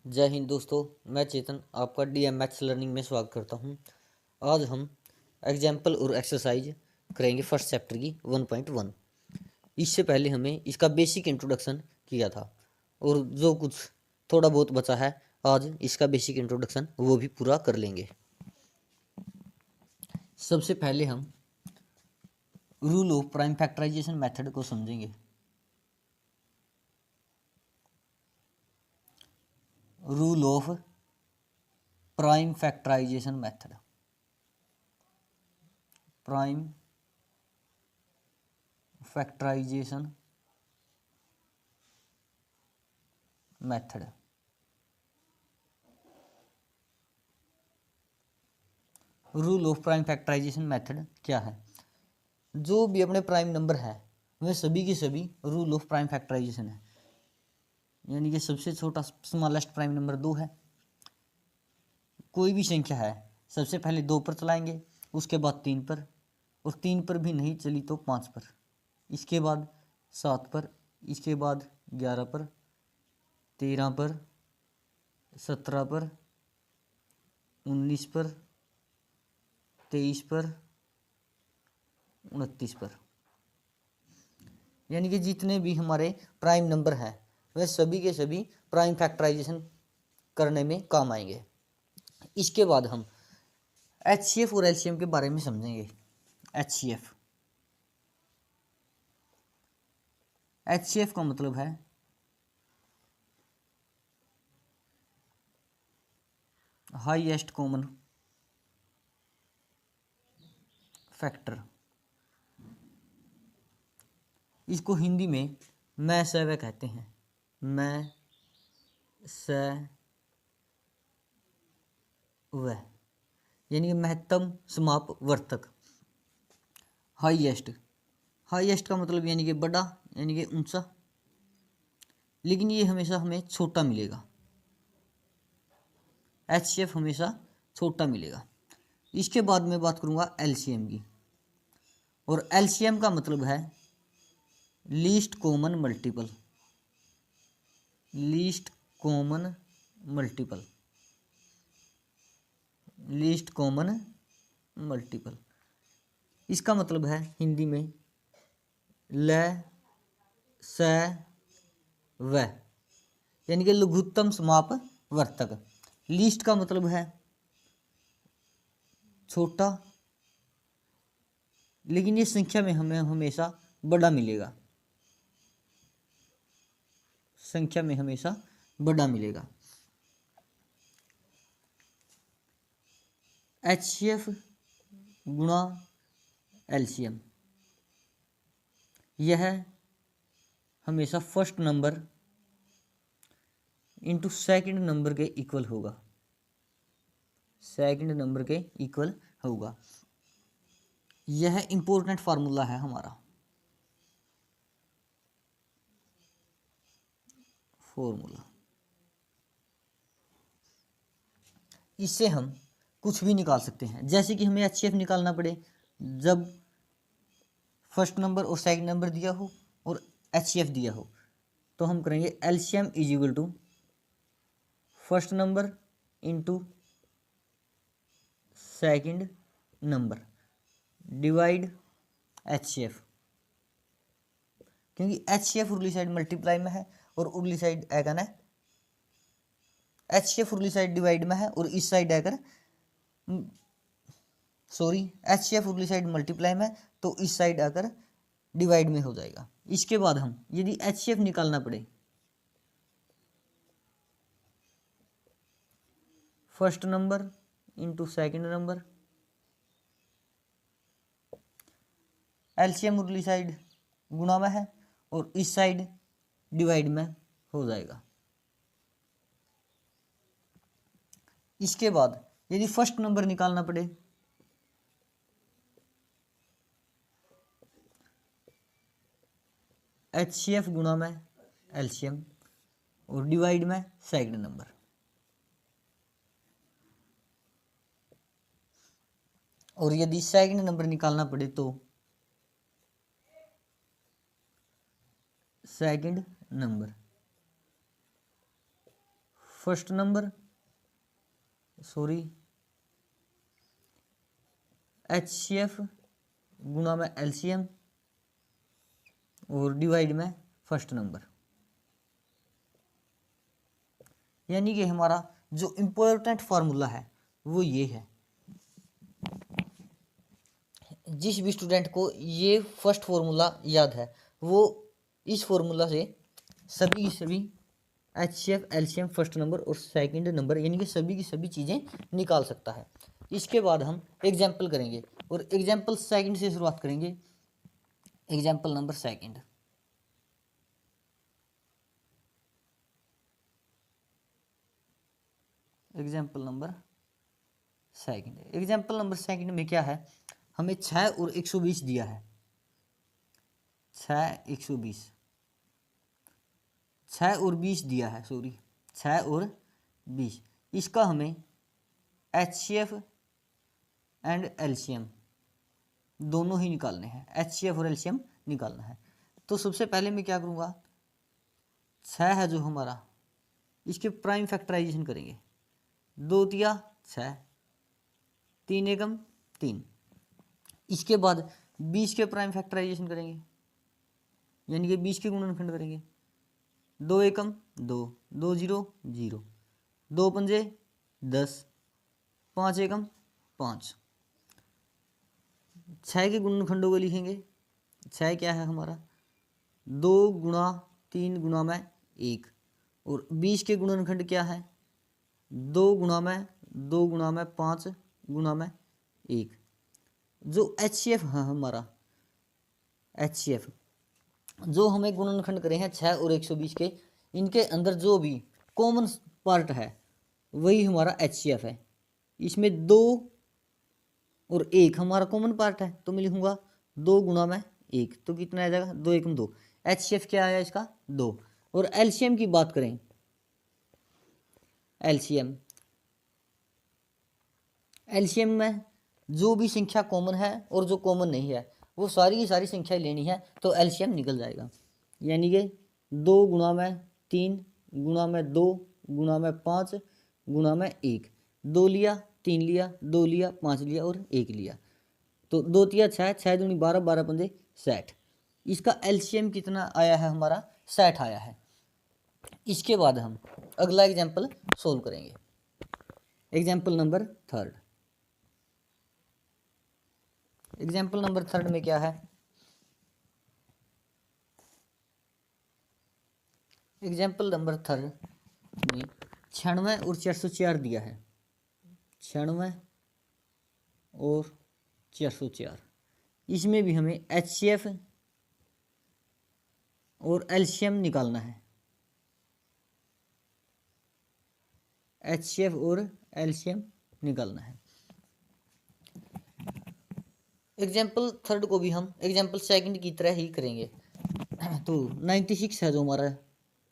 जय हिंद दोस्तों। मैं चेतन आपका डीएम मैथ्स लर्निंग में स्वागत करता हूं। आज हम एग्जाम्पल और एक्सरसाइज करेंगे फर्स्ट चैप्टर की 1.1। इससे पहले हमें इसका बेसिक इंट्रोडक्शन किया था और जो कुछ थोड़ा बहुत बचा है आज इसका बेसिक इंट्रोडक्शन वो भी पूरा कर लेंगे। सबसे पहले हम rule of prime factorisation method को समझेंगे। Rule of prime factorisation method, prime factorisation method. Rule of prime factorisation method क्या है? जो भी अपने प्राइम नंबर है वह सभी के सभी रूल ऑफ प्राइम फैक्टराइजेशन है। यानी कि सबसे छोटा स्मॉलेस्ट प्राइम नंबर 2 है। कोई भी संख्या है सबसे पहले 2 पर चलाएंगे, उसके बाद 3 पर, और 3 पर भी नहीं चली तो 5 पर, इसके बाद 7 पर, इसके बाद 11 पर, 13 पर, 17 पर, 19 पर, 23 पर, 29 पर। यानी कि जितने भी हमारे प्राइम नंबर हैं वह सभी के सभी प्राइम फैक्टराइजेशन करने में काम आएंगे। इसके बाद हम HCF और LCM के बारे में समझेंगे। HCF का मतलब है हाईएस्ट कॉमन फैक्टर। इसको हिंदी में मैं स व कहते हैं। मैं स व यानी कि महत्तम समापवर्तक। हाईएस्ट का मतलब यानी कि बड़ा, यानी कि ऊंचा, लेकिन ये हमेशा हमें छोटा मिलेगा। HCF हमेशा छोटा मिलेगा। इसके बाद मैं बात करूंगा LCM की, और LCM का मतलब है least common multiple. Least common multiple, least common multiple. इसका मतलब है हिंदी में ल स व, यानी कि लघुत्तम समापवर्तक। लीस्ट का मतलब है छोटा, लेकिन ये संख्या में हमें हमेशा बड़ा मिलेगा। संख्या में हमेशा बड़ा मिलेगा। HCF गुणा LCM, यह हमेशा first number into second number के इक्वल होगा। सेकंड नंबर के इक्वल होगा। यह इंपॉर्टेंट फार्मूला है हमारा। फॉर्मूला इससे हम कुछ भी निकाल सकते हैं। जैसे कि हमें HCF निकालना पड़े जब फर्स्ट नंबर और सेकंड नंबर दिया हो और HCF दिया हो, तो हम करेंगे LCM is equal to first number into second number divide HCF, क्योंकि HCF उरली साइड मल्टीप्लाई में है और उरली साइड आएगा ना, HCF उरली साइड डिवाइड में है और इस साइड आकर HCF उरली साइड मल्टीप्लाई में, तो इस साइड आकर डिवाइड में हो जाएगा। इसके बाद हम यदि HCF निकालना पड़े first number into second number, LCM उरली साइड गुणा में है और इस साइड डिवाइड में हो जाएगा। इसके बाद यदि फर्स्ट नंबर निकालना पड़े HCF गुणा में LCM और डिवाइड में सेकंड नंबर, और यदि सेकंड नंबर निकालना पड़े तो second number first number HCF गुणा में LCM और डिवाइड में फर्स्ट नंबर। यानी कि हमारा जो इम्पोर्टेंट फार्मूला है वो ये है। जिस भी स्टूडेंट को ये फर्स्ट फार्मूला याद है वो इस फार्मूला से सभी की सभी HCF LCM फर्स्ट नंबर और सेकंड नंबर यानी कि सभी की सभी चीज़ें निकाल सकता है। इसके बाद हम एग्जाम्पल करेंगे और एग्जाम्पल सेकंड से शुरुआत करेंगे। Example number second. Example number second में क्या है, हमें 6 और 120 दिया है। 6 और 20 दिया है, 6 और 20। इसका हमें HCF एंड LCM दोनों ही निकालने हैं। HCF और LCM निकालना है। तो सबसे पहले मैं क्या करूँगा, 6 है जो हमारा, इसके प्राइम फैक्टराइजेशन करेंगे। 2 तिया 6, 3 एकम 3। इसके बाद 20 के प्राइम फैक्टराइजेशन करेंगे, यानी कि 20 के गुणनखंड करेंगे। 2 एकम 2, 2 जीरो 0, 2 पंजे 10, 5 एकम 5। 6 के गुणनखंडों को लिखेंगे। 6 क्या है हमारा, 2 गुणा 3 गुणा में 1। और 20 के गुणनखंड क्या है, 2 गुणा में 2 गुणा में 5 गुणा में 1। जो HCF है हमारा, HCF जो हमें गुणनखंड करे हैं 6 और 120 के, इनके अंदर जो भी कॉमन पार्ट है वही हमारा HCF है। इसमें 2 और 1 हमारा कॉमन पार्ट है, तो मैं लिखूंगा 2 गुणा में 1, तो कितना आ जाएगा, 2 एकम 2। HCF क्या आया इसका, 2। और LCM की बात करें, LCM में जो भी संख्या कॉमन है और जो कॉमन नहीं है वो सारी की सारी संख्या लेनी है, तो LCM निकल जाएगा। यानी कि 2 गुणा में 3 गुणा में 2 गुणा में 5 गुणा में 1। 2 लिया, 3 लिया, 2 लिया, 5 लिया और 1 लिया, तो 2 तिया 6, 6 दूनी 12, 12 पंजे 60। इसका LCM कितना आया है हमारा, 60 आया है। इसके बाद हम अगला एग्जाम्पल सोल्व करेंगे। Example number third. Example number third में क्या है, एग्जाम्पल नंबर थर्ड में 96 और 404 दिया है। 96 और 404, इसमें भी हमें HCF और LCM निकालना है। HCF और LCM निकालना है। एग्जाम्पल थर्ड को भी हम एग्जाम्पल सेकंड की तरह ही करेंगे। तो 96 है जो हमारा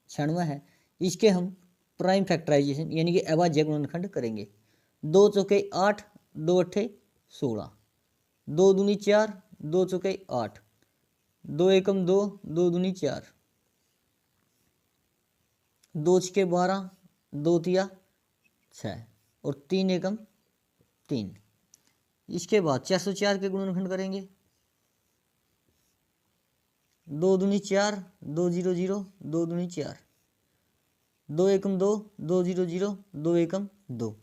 96 है, इसके हम प्राइम फैक्टराइजेशन यानी कि अभाज्य गुणनखंड करेंगे। 2 चौके 8, 2 अट्ठे 16, 2 दूनी 4, 2 चौके 8, 2 एकम 2, 2 दूनी 4, 2 छके 12, 2 तिया 6 और 3 एकम 3। इसके बाद 404 के गुणनखंड करेंगे। 2 दूनी 4, 2 जीरो 0, 2 दूनी 4, 2 एकम 2, 2 जीरो 0, 2 एकम 2।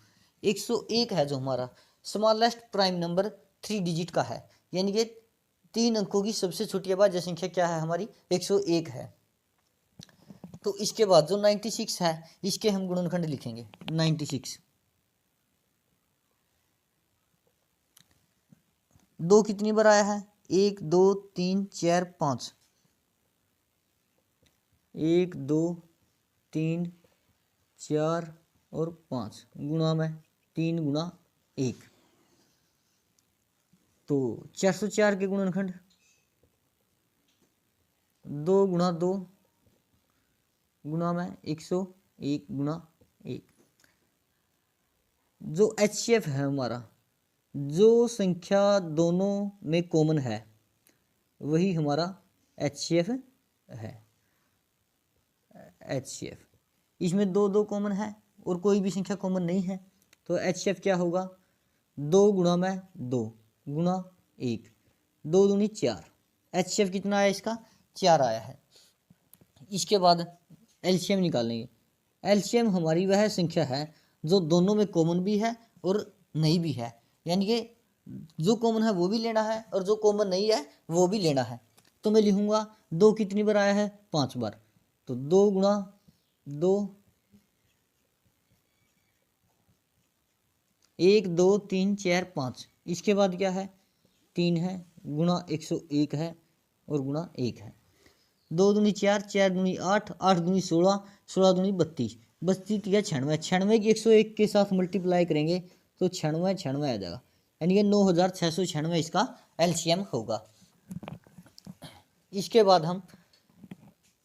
101 है जो हमारा स्मॉलेस्ट प्राइम नंबर 3 डिजिट का है, यानी कि 3 अंकों की सबसे छोटी अभाज्य संख्या क्या है हमारी, 101 है। तो इसके बाद जो 96 है इसके हम गुणनखंड लिखेंगे। 96 2 कितनी बार आया है, 1 2 3 4 5, 1 2 3 4 और 5 गुणा में 3 गुणा 1। तो 404 के गुणनखंड 2 गुणा 2 गुणा में 101 गुणा 1। जो HCF है हमारा, जो संख्या दोनों में कॉमन है वही हमारा HCF है। HCF इसमें 2 2 कॉमन है और कोई भी संख्या कॉमन नहीं है, तो HCF क्या होगा, 2 गुणा में 2 गुणा 1, 2 दूनी 4। HCF कितना आया इसका, 4 आया है। इसके बाद LCM निकालेंगे। LCM हमारी वह संख्या है जो दोनों में कॉमन भी है और नहीं भी है, यानी कि जो कॉमन है वो भी लेना है और जो कॉमन नहीं है वो भी लेना है। तो मैं लिखूंगा 2 कितनी बार आया है, 5 बार, तो 2 गुणा 2, 1 2 3 4 5। इसके बाद क्या है, 3 है, गुणा 101 है और गुणा 1 है। 2 दूनी 4, 4 दूनी 8, 8 दूनी 16, 16 दूनी 32, 32 या 96, 96 की 101 के साथ मल्टीप्लाई करेंगे तो 96 96 आ जाएगा, यानी कि 9696 इसका LCM होगा। इसके बाद हम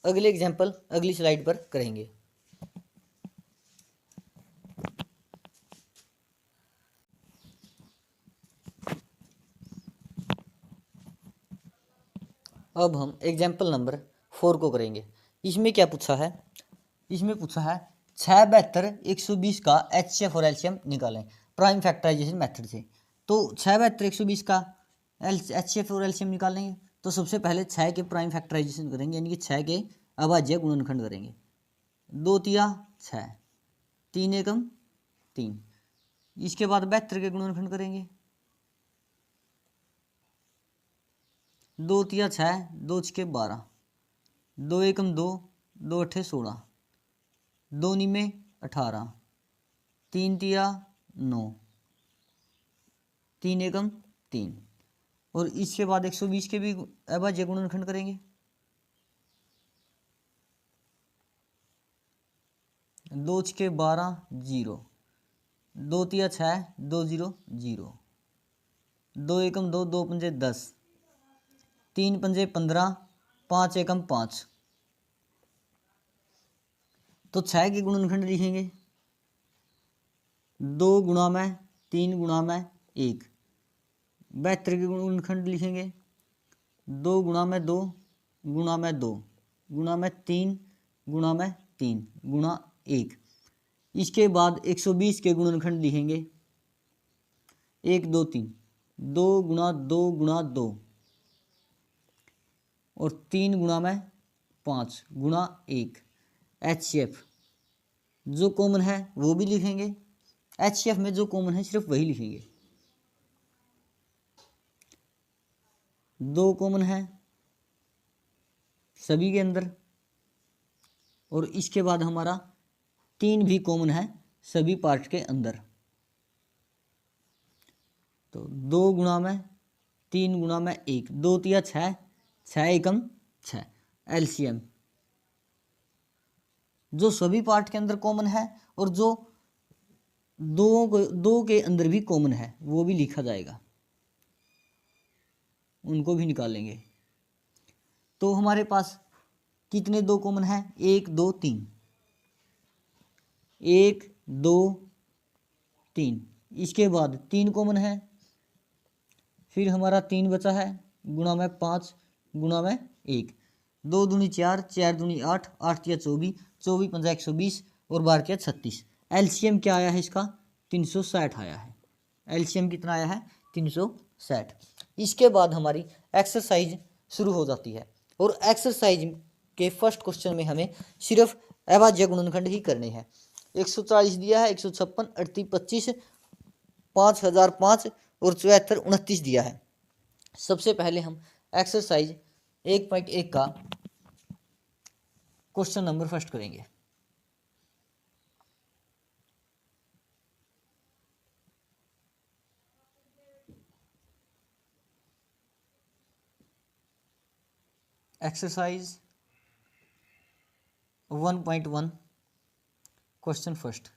अगले एग्जाम्पल अगली स्लाइड पर करेंगे। अब हम एग्जाम्पल नंबर 4 को करेंगे। इसमें क्या पूछा है, इसमें पूछा है 6 72 120 का HCF और LCM निकालें प्राइम फैक्टराइजेशन मेथड से। तो 6 72 120 का HCF और LCM निकालेंगे तो सबसे पहले 6 के प्राइम फैक्टराइजेशन करेंगे, यानी कि 6 के अभाज्य गुणनखंड करेंगे। 2 तिया 6, 3 एकम 3। इसके बाद 72 के गुणनखंड करेंगे, 2 तिया 6, 2 छके 12, 2 एकम 2, 2 अठे 16, 2 निमे 18, 3 तिया 9, 3 एकम 3। और इसके बाद 120 के भी अभाज्य गुणनखंड करेंगे, 2 छके 12 0, 2 तिया 6, 2 0 0, 2 एकम 2, 2 पंजे 10, 3 पंजे 15, 5 एकम 5। तो 6 के गुणनखंड लिखेंगे, 2 गुणा में 3 गुणा में 1। 72 के गुणनखंड लिखेंगे, 2 गुणा में 2 गुणा में 2 गुणा में 3 गुणा में 3 गुणा 1। इसके बाद 120 के गुणनखंड लिखेंगे, 1 2 3, 2 गुणा 2 गुणा 2 और 3 गुणा में 5 गुणा 1। HCF जो कॉमन है वो भी लिखेंगे, HCF में जो कॉमन है सिर्फ वही लिखेंगे। 2 कॉमन है सभी के अंदर, और इसके बाद हमारा 3 भी कॉमन है सभी पार्ट के अंदर। तो 2 गुणा में 3 गुणा में 1, 2 तिया 6, 6 एकम 6। LCM जो सभी पार्ट के अंदर कॉमन है और जो दो के अंदर भी कॉमन है वो भी लिखा जाएगा, उनको भी निकालेंगे। तो हमारे पास कितने 2 कॉमन है, 1 2 3, 1 2 3। इसके बाद 3 कॉमन है, फिर हमारा 3 बचा है, गुणा में 5 गुणा में 1, 2 दूनी 4, 4 दूनी 8, 8 तिया 24, 24 पंजा 120 और 12 तिया 36। LCM क्या आया है इसका, 360 आया है। LCM कितना आया है, 360। इसके बाद हमारी एक्सरसाइज शुरू हो जाती है, और एक्सरसाइज के फर्स्ट क्वेश्चन में हमें सिर्फ अभाज्य गुणनखंड ही करने हैं। 140 दिया है, 156, 38, 25, 5005 और 74, 29 दिया है। सबसे पहले हम एक्सरसाइज 1.1 का क्वेश्चन नंबर फर्स्ट करेंगे। Exercise 1.1 question first.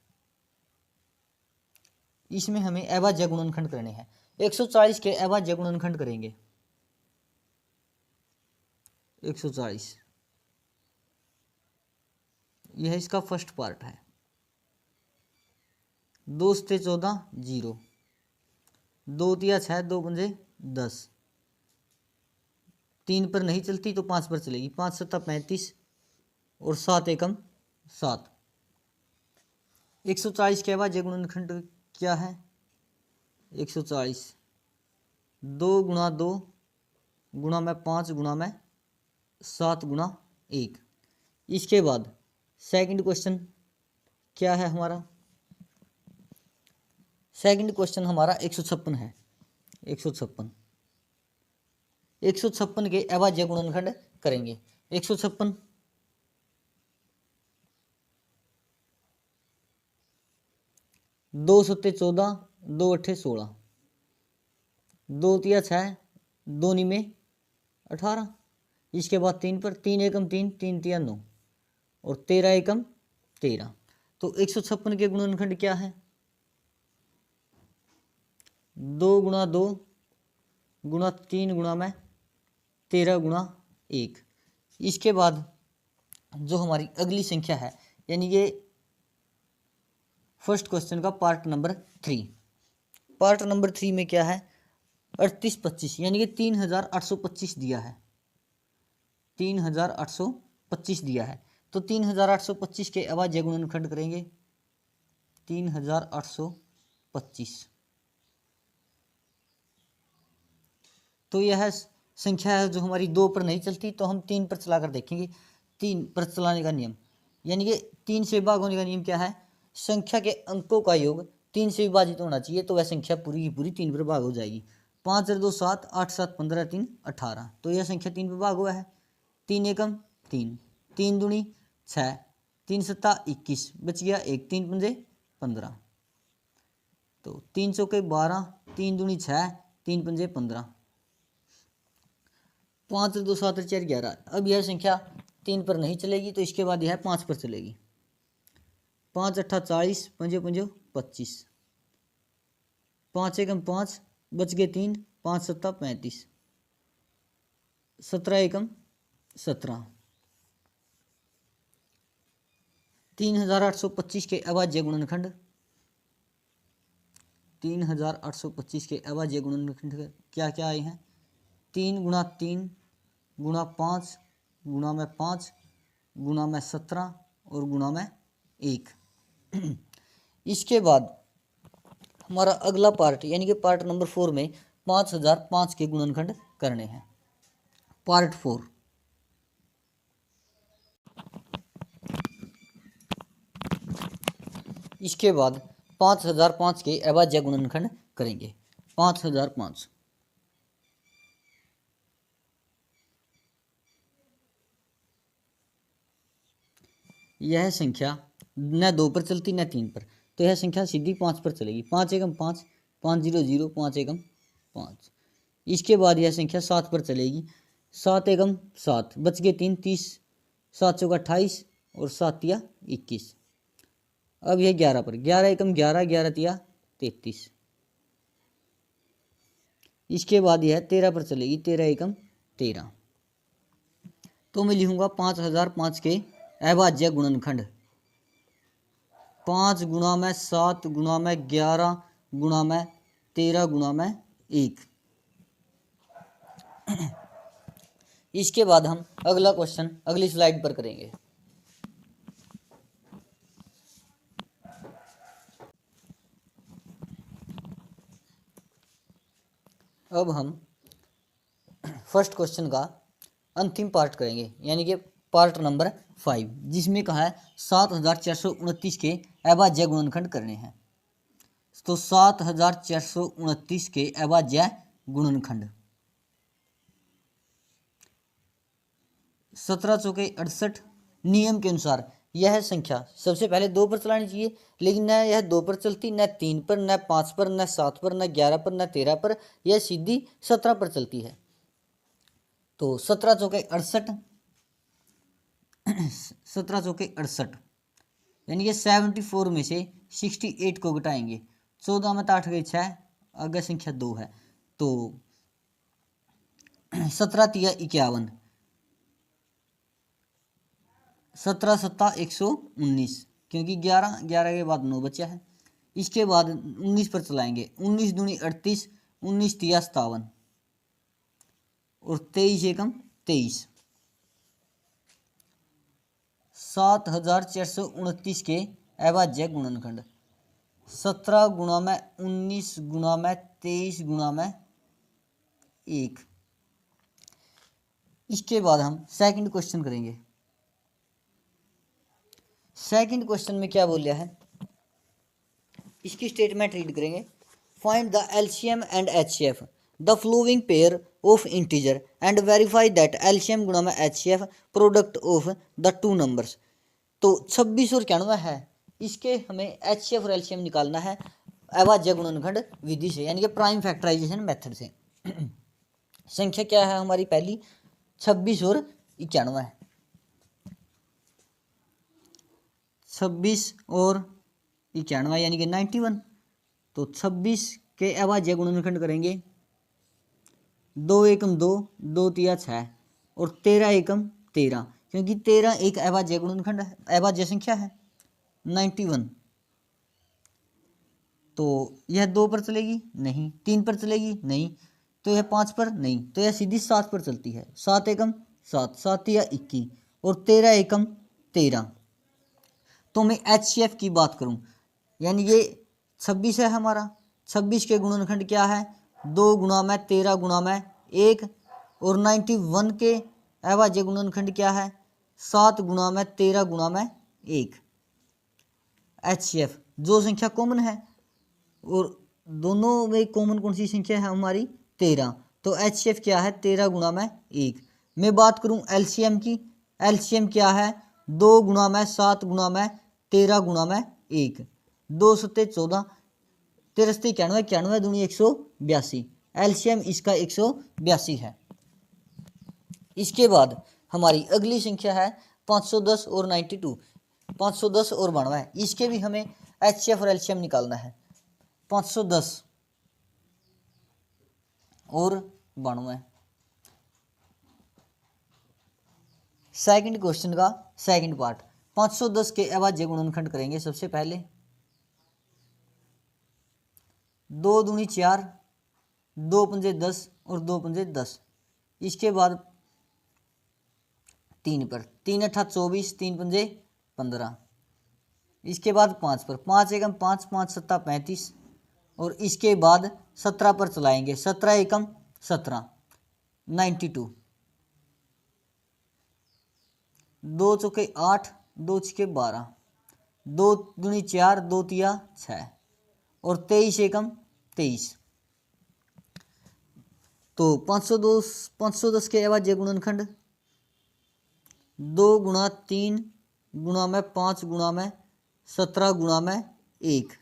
इसमें हमें अभाज्य गुणनखंड करने हैं। 140 के अभाज्य गुणनखंड करेंगे, 140 यह इसका फर्स्ट पार्ट है। 2 से 14 0, 2 तिया 6, 2 पंजे 10, 3 पर नहीं चलती तो 5 पर चलेगी, 5 सत्ता 35 और 7 एकम 7। 140 के अभाज्य गुणनखंड क्या है? 140 2 गुणा 2 गुणा में 5 गुणा में 7 गुणा 1। इसके बाद सेकंड क्वेश्चन क्या है हमारा? सेकंड क्वेश्चन हमारा 156 है। 156 के अभाज्य गुणनखंड करेंगे। 156 2 सत्ते 14 2 अट्ठे 16 2 तिया 6 2 निमे 18। इसके बाद 3 पर 3 एकम 3 3 तिया 9 और 13 एकम 13। तो 156 के गुणनखंड क्या है? 2 गुणा 2 गुणा 3 गुणा में 13 गुणा 1। इसके बाद जो हमारी अगली संख्या है, यानी ये फर्स्ट क्वेश्चन का पार्ट नंबर 3। पार्ट नंबर 3 में क्या है? 38 25 यानी कि 3825 दिया है। 3825 दिया है। तो 3825 के अभाज्य गुणनखंड करेंगे। 3825 तो यह संख्या है जो हमारी 2 पर नहीं चलती, तो हम 3 पर चलाकर देखेंगे। 3 पर चलाने का नियम, यानी कि 3 से भाग होने का नियम क्या है? संख्या के अंकों का योग 3 से विभाजित होना चाहिए, तो वह संख्या पूरी की पूरी 3 पर भाग हो जाएगी। 5 और 2 7 8 7 15 3 18। तो यह संख्या 3 पर भाग हुआ है। 3 एकम 3 3 दूनी 6 3 सत्ता 21 बच गया 1 3 पंजे 15। तो 3 चौके 12 3 दूनी 6 3 पंजे 15 5 और 2 7 और 4 11। अब यह संख्या 3 पर नहीं चलेगी, तो इसके बाद यह 5 पर चलेगी। 5 अट्ठा 40 पंजे पंजो 25 5 एकम 5 बच गए 3 5 सत्ता 35 17 एकम 17। 3825 के अभाज्य गुणनखंड 3825 के अभाज्य गुणनखंड क्या क्या आए हैं? 3 गुणा 3 गुणा 5 गुणा में 5 गुणा में 17 और गुणा में 1। इसके बाद हमारा अगला पार्ट, यानी कि पार्ट नंबर 4 में 5005 के गुणनखंड करने हैं। पार्ट 4। इसके बाद 5005 के अभाज्य गुणनखंड करेंगे। 5005 यह संख्या न 2 पर चलती न 3 पर, तो यह संख्या सीधी 5 पर चलेगी। 5 एकम 5 5 0 0 5 एकम 5। इसके बाद यह संख्या 7 पर चलेगी। 7 एकम 7 बच गए 3 30 7 चौका 28 और 7 तिया 21। अब यह 11 पर 11 एकम 11 11 तिया 33। इसके बाद यह 13 पर चलेगी। 13 एकम 13। तो मैं लिखूंगा 5005 के अभाज्य गुणनखंड 5 गुणा में 7 गुणा में 11 गुणा में 13 गुणा में 1। इसके बाद हम अगला क्वेश्चन अगली स्लाइड पर करेंगे। अब हम फर्स्ट क्वेश्चन का अंतिम पार्ट करेंगे, यानी कि पार्ट नंबर 5, जिसमें कहा है 7429 के अभाज्य गुणनखंड करने हैं। तो 7429 के अभाज्य गुणनखंड 17 चौके 68 नियम के अनुसार यह संख्या सबसे पहले 2 पर चलानी चाहिए, लेकिन न यह 2 पर चलती, न 3 पर, न 5 पर, न 7 पर, न 11 पर, न 13 पर, यह सीधी 17 पर चलती है। तो 17 चौके 68 17 चौके 68 यानी कि 74 में से 68 को घटाएंगे। 14 में 8 गई 6, आगे संख्या 2 है, तो 17 तिया 51 17 सत्ता 119, क्योंकि 11 11 के बाद 9 बचा है। इसके बाद 19 पर चलाएंगे। 19 दूनी 38 19 तिया 57 और 23 एकम 23। 7429 के अभाज्य गुणनखंड 17 गुणा में 19 गुणा में 23 गुणा में 1। इसके बाद हम सेकंड क्वेश्चन करेंगे। सेकंड क्वेश्चन में क्या बोल रहा है, इसकी स्टेटमेंट रीड करेंगे। Find the LCM and HCF the flowing pair of integer and verify that LCM गुणा में HCF product of the two numbers. तो 26 और 91 है, इसके हमें एचसीएफ और एलसीएम निकालना है अभाज्य गुणनखंड विधि से, यानी कि प्राइम फैक्टराइजेशन मेथड से। संख्या क्या है हमारी पहली, 26 और 91। 26 और 91 यानी कि 91। तो 26 के अभाज्य गुणनखंड करेंगे 2 एकम 2, 2 तिया 6 और 13 एकम 13, क्योंकि 13 एक अभाज्य गुणनखंड है, अभाज्य संख्या है 91। तो यह 2 पर चलेगी नहीं, 3 पर चलेगी नहीं, तो यह 5 पर नहीं, तो यह सीधी 7 पर चलती है। 7 एकम 7, 7 या 21 और 13 एकम 13। तो मैं एचसीएफ की बात करूं, यानी ये 26 है हमारा, 26 के गुणनखंड क्या है, 2 गुणा में 13 गुणा में 1, और 91 के अभाज्य गुणनखंड क्या है, 7 गुणा में 13 गुणा में 1। एचसीएफ जो संख्या कॉमन है, और दोनों में कॉमन कौन सी संख्या है हमारी, 13, तो एचसीएफ क्या है 13 गुणा में 1। मैं बात करूं एलसीएम की, एलसीएम क्या है 2 गुणा में 7 गुणा में 13 गुणा में 1, 2 सत्ते 14, 13 91, 91 दूनी 182, एलसीएम इसका 182 है। इसके बाद हमारी अगली संख्या है 510 और 92, 510 और 92, इसके भी हमें एचसीएफ और एलसीएम निकालना है। 510 और 92, सेकंड क्वेश्चन का सेकंड पार्ट। 510 के अभाज्य गुणनखंड करेंगे सबसे पहले, 2 दूनी 4, 2 पंजे 10 और 2 पंजे 10। इसके बाद 3 पर, 3 अट्ठा 24, 3 पंजे 15। इसके बाद 5 पर, 5 एकम 5, 5 सत्ता 35, और इसके बाद 17 पर चलाएंगे, 17 एकम 17, 92, 2 चौके 8, 2 छके 12, 2 दूनी 4, 2 तिया 6 और 23 एकम 23। तो 510 के अभाज्य गुणनखंड 2 गुणा 3 गुणा में 5 गुणा में 17 गुणा में 1,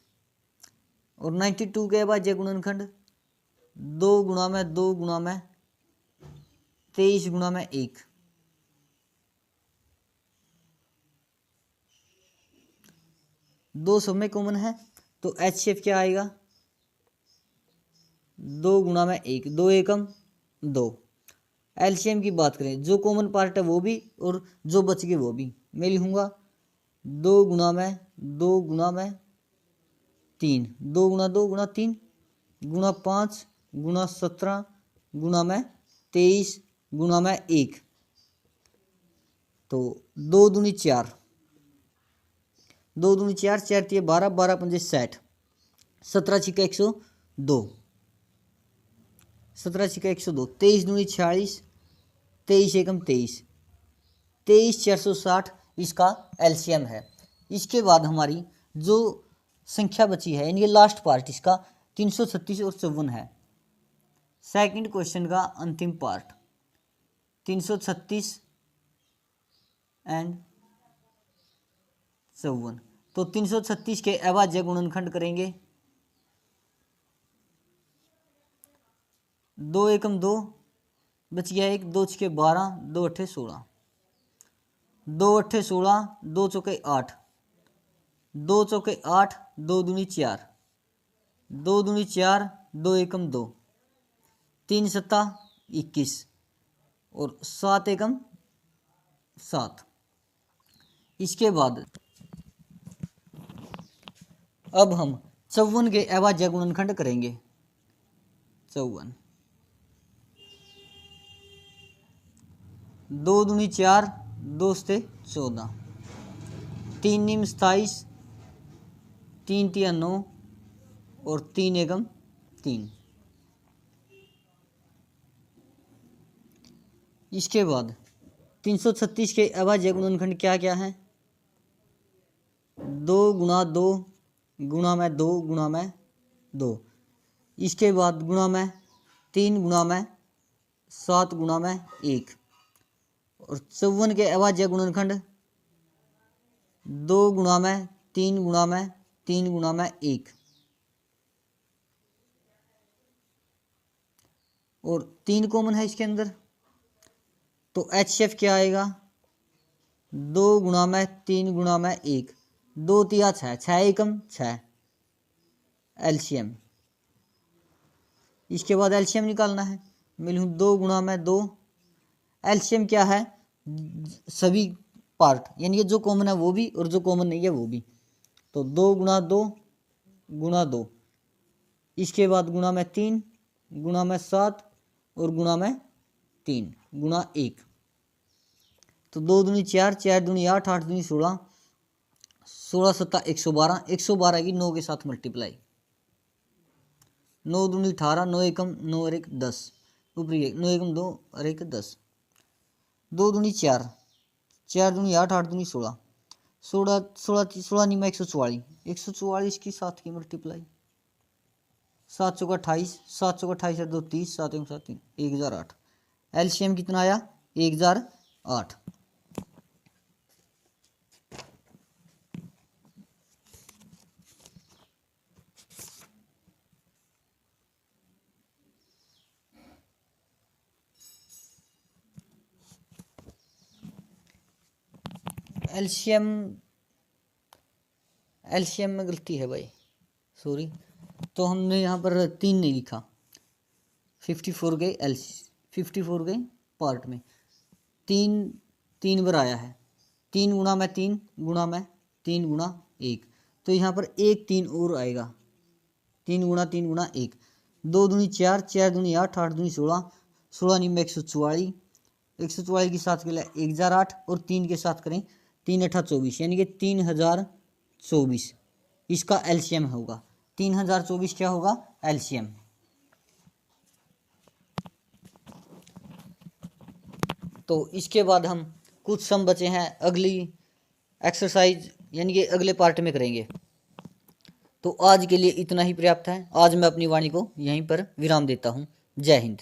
और 92 के अभाज्य गुणनखंड 2 गुणा में 2 गुणा में 23 गुणा में 1। दो सब में कॉमन है, तो एचसीएफ क्या आएगा 2 गुणा में 1, 2 एकम 2। एलसीएम की बात करें, जो कॉमन पार्ट है वो भी और जो बच गए वो भी, मैं लिखूंगा 2 गुणा में 2 गुणा में 3, 2 गुणा 2 गुणा 3 गुणा 5 गुणा 17 गुणा में 23 गुणा में 1। तो 2 दूनी 4, 2 दूनी 4, 4 तिया 12, 12 पंजे 60, 17 छिका 102, 17 छिका 102, 23 दूनी 46, 23 एकम 23, 23 460 इसका एलसीएम है। इसके बाद हमारी जो संख्या बची है, यानी लास्ट पार्ट इसका 336 और 54 है। सेकंड क्वेश्चन का अंतिम पार्ट 336 एंड 54। तो 336 के अभाज्य गुणनखंड करेंगे, 2 एकम 2, बच गया 1, 2 छके 12, 2 अट्ठे 16, 2 अट्ठे 16, 2 चौके 8, 2 चौके 8, 2 दूनी 4, 2 दूनी 4, 2 एकम 2, 3 सत्ता 21 और 7 एकम 7। इसके बाद अब हम 54 के अभाज्य गुणनखंड करेंगे। 54, 2 दूनी 4, 2 से 14, 3 नीम 27, 3 तिया 9 और 3 एकम 3। इसके बाद 336 के अभाज्य गुणनखंड क्या क्या है? 2 गुणा 2 गुणा में 2 गुणा में 2। इसके बाद गुणा में 3 गुणा में 7 गुणा में 1। और 54 के अभाज्य गुणनखंड 2 गुणा में 3 गुणा में 3 गुणा में 1। और 3 कॉमन है इसके अंदर, तो HCF क्या आएगा? 2 गुणा में 3 गुणा में 1। 2 तिया 6, 6 एकम 6 LCM। इसके बाद LCM निकालना है। मिलूँ 2 गुणा में 2। LCM क्या है? सभी पार्ट, यानी कि जो कॉमन है वो भी और जो कॉमन नहीं है वो भी। तो 2 गुणा 2 गुणा 2। इसके बाद गुणा में 3 गुणा में 7 और गुणा में 3 गुणा 1। तो 2 दूनी 4, 4 दूनी 8, 8 दूनी 16, 16 सत्ता 112, 112 की 9 के साथ मल्टीप्लाई। 9 दूनी 18, 9 एकम 9 और 1 10, ऊपरी 1 9 एकम 2 और 1 10। 2 दूनी 4, 4 दूनी 8, 8 दूनी 16, 16 नहीं में 144, 144 की 7 की मल्टीप्लाई। 7 चौका 28, 7 चौका 28 है 2 30, 7 एकम 7 3, 1008। LCM कितना आया? 1008। एलसीएम में गलती है भाई, सॉरी। तो हमने यहाँ पर 3 नहीं लिखा। 54 के पार्ट में 3 बार आया है। 3 गुणा में 3 गुणा में 3 गुणा 1। तो यहाँ पर 1 3 और आएगा। 3 गुणा 1। 2 दूनी 4, 4 दूनी 8, 8 दूनी 16, 16 नहीं में 144, 144 के साथ के लिए 1008 और 3 के साथ करें 3 8 24, यानी कि 3024 इसका LCM होगा। 3024 क्या होगा? LCM। तो इसके बाद हम कुछ सम बचे हैं अगली एक्सरसाइज यानी कि अगले पार्ट में करेंगे। तो आज के लिए इतना ही पर्याप्त है। आज मैं अपनी वाणी को यहीं पर विराम देता हूँ। जय हिंद।